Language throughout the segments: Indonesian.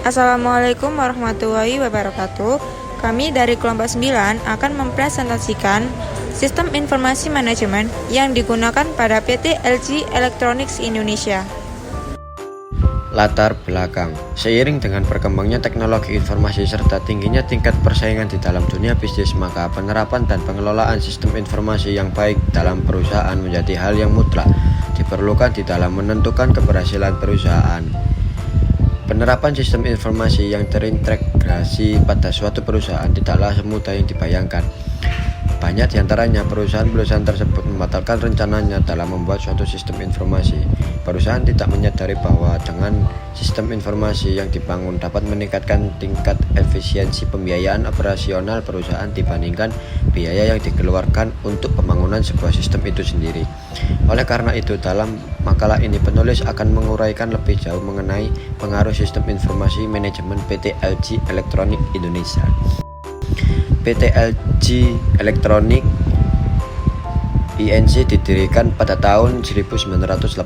Assalamualaikum warahmatullahi wabarakatuh. Kami dari kelompok 9 akan mempresentasikan sistem informasi manajemen yang digunakan pada PT LG Electronics Indonesia. Latar belakang. Seiring dengan berkembangnya teknologi informasi serta tingginya tingkat persaingan di dalam dunia bisnis, maka penerapan dan pengelolaan sistem informasi yang baik dalam perusahaan menjadi hal yang mutlak diperlukan di dalam menentukan keberhasilan perusahaan. Penerapan sistem informasi yang terintegrasi pada suatu perusahaan tidaklah semudah yang dibayangkan. Banyak diantaranya perusahaan-perusahaan tersebut membatalkan rencananya dalam membuat suatu sistem informasi. Perusahaan tidak menyadari bahwa dengan sistem informasi yang dibangun dapat meningkatkan tingkat efisiensi pembiayaan operasional perusahaan dibandingkan biaya yang dikeluarkan untuk pembangunan sebuah sistem itu sendiri. Oleh karena itu, dalam makalah ini penulis akan menguraikan lebih jauh mengenai pengaruh sistem informasi manajemen PT LG Electronics Indonesia. PT LG Electronics INC didirikan pada tahun 1985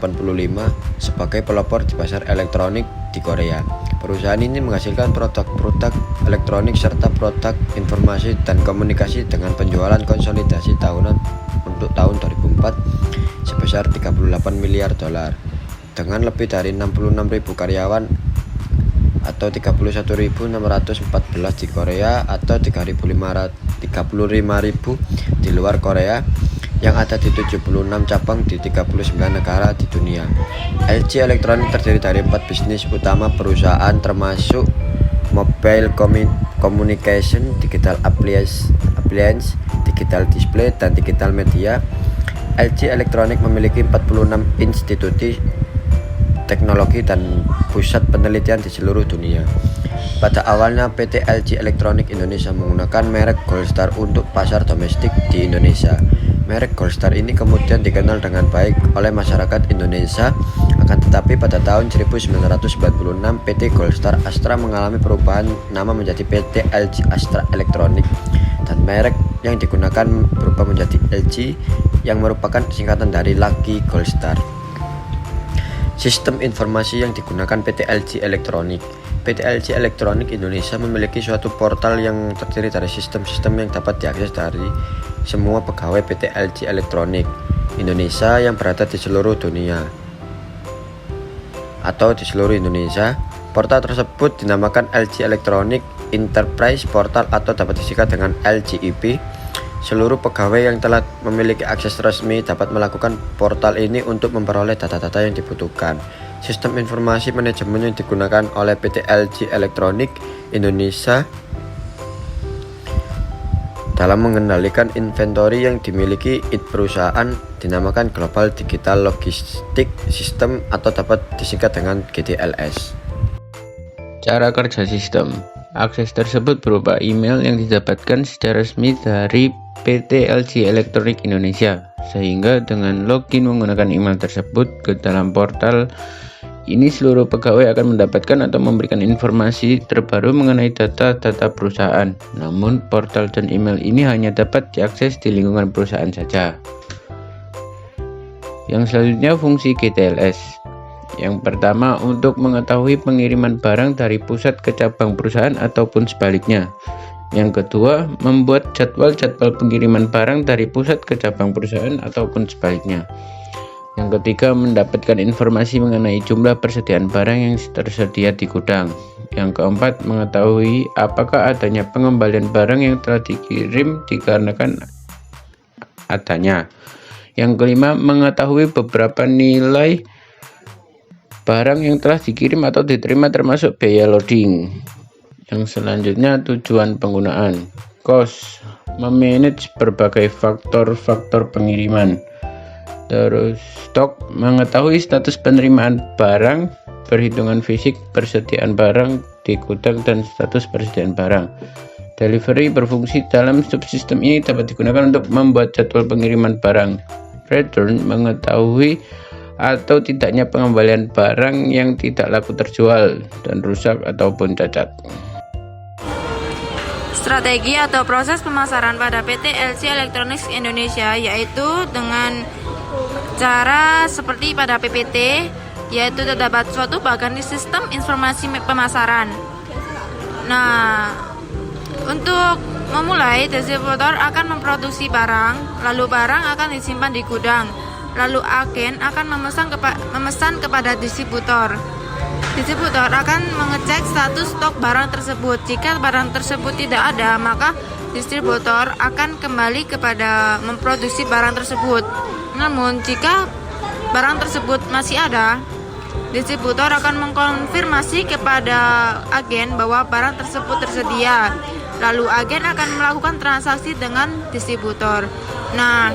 sebagai pelopor di pasar elektronik di Korea. Perusahaan ini menghasilkan produk-produk elektronik serta produk informasi dan komunikasi dengan penjualan konsolidasi tahunan untuk tahun 2004 sebesar 38 miliar dolar dengan lebih dari 66.000 karyawan atau 31.614 di Korea atau 35.000 di luar Korea yang ada di 76 cabang di 39 negara di dunia. LG Electronics terdiri dari 4 bisnis utama perusahaan termasuk mobile communication, digital appliance, digital display, dan digital media. LG Electronics memiliki 46 institusi teknologi dan pusat penelitian di seluruh dunia. Pada awalnya PT LG Electronics Indonesia menggunakan merek Goldstar untuk pasar domestik di Indonesia. Merek Goldstar ini kemudian dikenal dengan baik oleh masyarakat Indonesia. Akan tetapi pada tahun 1996 PT Goldstar Astra mengalami perubahan nama menjadi PT LG Astra Electronics dan merek yang digunakan berubah menjadi LG yang merupakan singkatan dari Lucky Goldstar. Sistem informasi yang digunakan PT LG Electronics. PT LG Electronics Indonesia memiliki suatu portal yang terdiri dari sistem-sistem yang dapat diakses dari semua pegawai PT LG Electronics Indonesia yang berada di seluruh dunia atau di seluruh Indonesia. Portal tersebut dinamakan LG Electronics Enterprise Portal atau dapat disingkat dengan LGEP. Seluruh pegawai yang telah memiliki akses resmi dapat melakukan portal ini untuk memperoleh data-data yang dibutuhkan. Sistem informasi manajemen yang digunakan oleh PT LG Electronics Indonesia dalam mengendalikan inventory yang dimiliki perusahaan dinamakan Global Digital Logistic System atau dapat disingkat dengan GDLS. Cara kerja sistem. Akses tersebut berupa email yang didapatkan secara resmi dari PT LG Electronics Indonesia, sehingga dengan login menggunakan email tersebut ke dalam portal ini seluruh pegawai akan mendapatkan atau memberikan informasi terbaru mengenai data-data perusahaan. Namun portal dan email ini hanya dapat diakses di lingkungan perusahaan saja. Yang selanjutnya fungsi GTLS. Yang pertama, untuk mengetahui pengiriman barang dari pusat ke cabang perusahaan ataupun sebaliknya. Yang kedua, membuat jadwal-jadwal pengiriman barang dari pusat ke cabang perusahaan ataupun sebaliknya. Yang ketiga, mendapatkan informasi mengenai jumlah persediaan barang yang tersedia di gudang. Yang keempat, mengetahui apakah adanya pengembalian barang yang telah dikirim dikarenakan adanya. Yang kelima, mengetahui beberapa nilai barang yang telah dikirim atau diterima termasuk biaya loading. Yang selanjutnya tujuan penggunaan. Cost, memanage berbagai faktor-faktor pengiriman. Terus stok, mengetahui status penerimaan barang, perhitungan fisik persediaan barang di gudang dan status persediaan barang. Delivery berfungsi dalam subsistem ini dapat digunakan untuk membuat jadwal pengiriman barang. Return, mengetahui atau tidaknya pengembalian barang yang tidak laku terjual dan rusak ataupun cacat. Strategi atau proses pemasaran pada PT LG Electronics Indonesia yaitu dengan cara seperti pada PPT, yaitu terdapat suatu bagian di sistem informasi pemasaran. Nah, untuk memulai, distributor akan memproduksi barang, lalu barang akan disimpan di gudang, lalu agen akan memesan kepada distributor. Distributor akan mengecek status stok barang tersebut. Jika barang tersebut tidak ada, maka distributor akan kembali kepada memproduksi barang tersebut. Namun, jika barang tersebut masih ada, distributor akan mengkonfirmasi kepada agen bahwa barang tersebut tersedia. Lalu agen akan melakukan transaksi dengan distributor. Nah,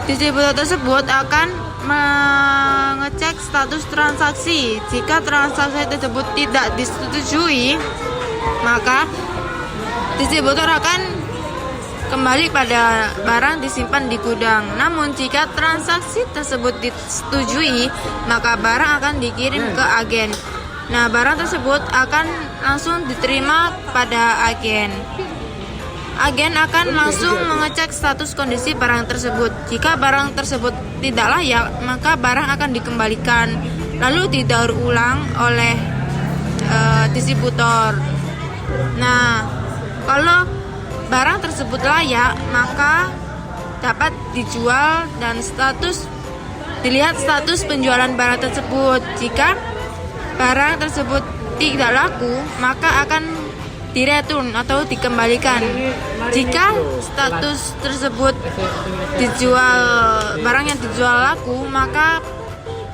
distributor tersebut akan mengecek status transaksi. Jika transaksi tersebut tidak disetujui, maka distributor akan kembali pada barang disimpan di gudang. Namun jika transaksi tersebut disetujui, maka barang akan dikirim ke agen. Nah, barang tersebut akan langsung diterima pada agen. Agen akan langsung mengecek status kondisi barang tersebut. Jika barang tersebut tidak layak, maka barang akan dikembalikan, lalu didaur ulang oleh distributor. Nah, kalau barang tersebut layak, maka dapat dijual dan dilihat status penjualan barang tersebut. Jika barang tersebut tidak laku, maka akan direturn atau dikembalikan. Jika status tersebut barang yang dijual laku, maka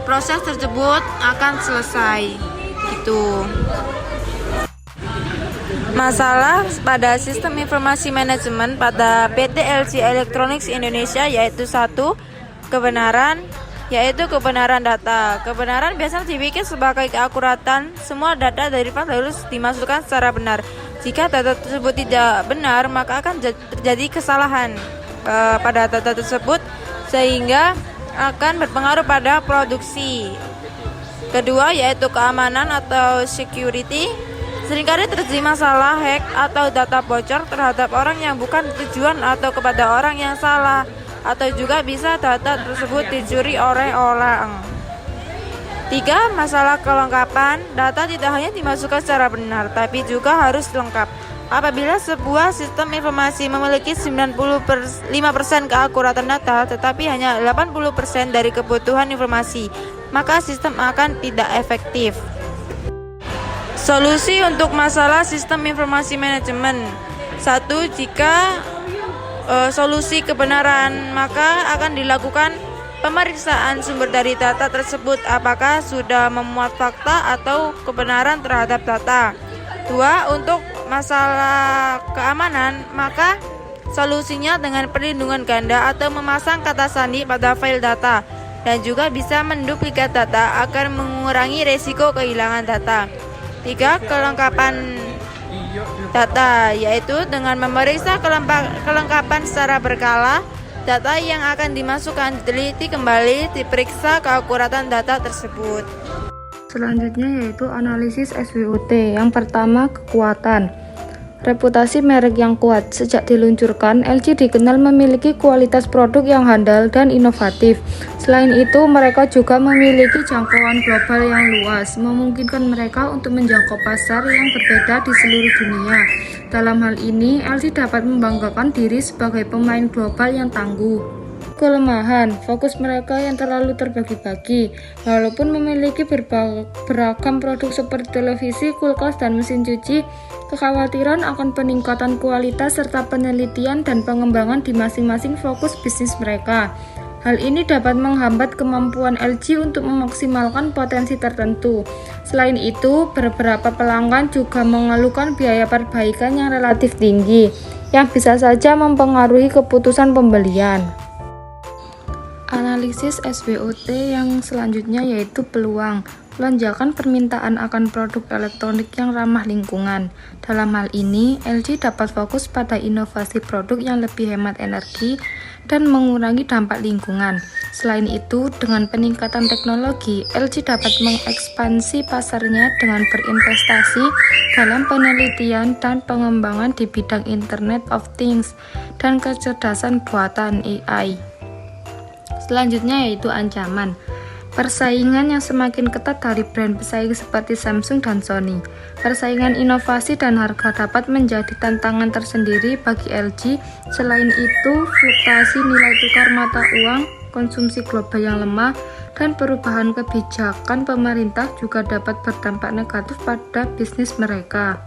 proses tersebut akan selesai. Gitu. Masalah pada sistem informasi manajemen pada PT LG Electronics Indonesia yaitu kebenaran data. Kebenaran biasanya dibikin sebagai keakuratan. Semua data dari file harus dimasukkan secara benar. Jika data tersebut tidak benar, maka akan terjadi kesalahan pada data tersebut sehingga akan berpengaruh pada produksi. Kedua yaitu keamanan atau security. Seringkali terjadi masalah hack atau data bocor terhadap orang yang bukan tujuan atau kepada orang yang salah, atau juga bisa data tersebut dicuri oleh orang. 3. Masalah kelengkapan. Data tidak hanya dimasukkan secara benar, tapi juga harus lengkap. Apabila sebuah sistem informasi memiliki 95% keakuratan data, tetapi hanya 80% dari kebutuhan informasi, maka sistem akan tidak efektif. Solusi untuk masalah sistem informasi manajemen. 1. Jika solusi kebenaran, maka akan dilakukan pemeriksaan sumber dari data tersebut apakah sudah memuat fakta atau kebenaran terhadap data. 2. Untuk masalah keamanan, maka solusinya dengan perlindungan ganda atau memasang kata sandi pada file data, dan juga bisa menduplikat data agar mengurangi resiko kehilangan data. 3. Kelengkapan data, yaitu dengan memeriksa kelengkapan secara berkala. Data yang akan dimasukkan diteliti kembali, diperiksa keakuratan data tersebut. Selanjutnya yaitu analisis SWOT. Yang pertama, kekuatan. Reputasi merek yang kuat. Sejak diluncurkan, LG dikenal memiliki kualitas produk yang handal dan inovatif. Selain itu, mereka juga memiliki jangkauan global yang luas, memungkinkan mereka untuk menjangkau pasar yang berbeda di seluruh dunia. Dalam hal ini, LG dapat membanggakan diri sebagai pemain global yang tangguh. Kelemahan, fokus mereka yang terlalu terbagi-bagi. Walaupun memiliki beragam produk seperti televisi, kulkas, dan mesin cuci, kekhawatiran akan peningkatan kualitas serta penelitian dan pengembangan di masing-masing fokus bisnis mereka. Hal ini dapat menghambat kemampuan LG untuk memaksimalkan potensi tertentu. Selain itu, beberapa pelanggan juga mengeluhkan biaya perbaikan yang relatif tinggi, yang bisa saja mempengaruhi keputusan pembelian. Analisis SWOT yang selanjutnya yaitu peluang. Lonjakan permintaan akan produk elektronik yang ramah lingkungan. Dalam hal ini, LG dapat fokus pada inovasi produk yang lebih hemat energi dan mengurangi dampak lingkungan. Selain itu, dengan peningkatan teknologi, LG dapat mengekspansi pasarnya dengan berinvestasi dalam penelitian dan pengembangan di bidang Internet of Things dan kecerdasan buatan AI. Selanjutnya yaitu ancaman. Persaingan yang semakin ketat dari brand pesaing seperti Samsung dan Sony. Persaingan inovasi dan harga dapat menjadi tantangan tersendiri bagi LG. Selain itu, fluktuasi nilai tukar mata uang, konsumsi global yang lemah, dan perubahan kebijakan pemerintah juga dapat berdampak negatif pada bisnis mereka.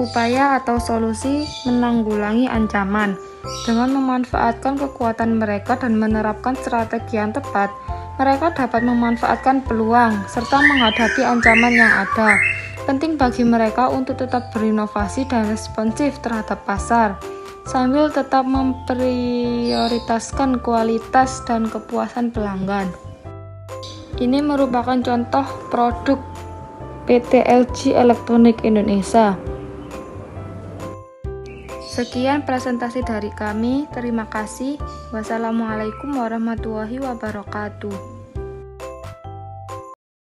Upaya atau solusi menanggulangi ancaman. Dengan memanfaatkan kekuatan mereka dan menerapkan strategi yang tepat, mereka dapat memanfaatkan peluang serta menghadapi ancaman yang ada. Penting bagi mereka untuk tetap berinovasi dan responsif terhadap pasar, sambil tetap memprioritaskan kualitas dan kepuasan pelanggan. Ini merupakan contoh produk PT LG Electronics Indonesia. Sekian presentasi dari kami. Terima kasih. Wassalamualaikum warahmatullahi wabarakatuh.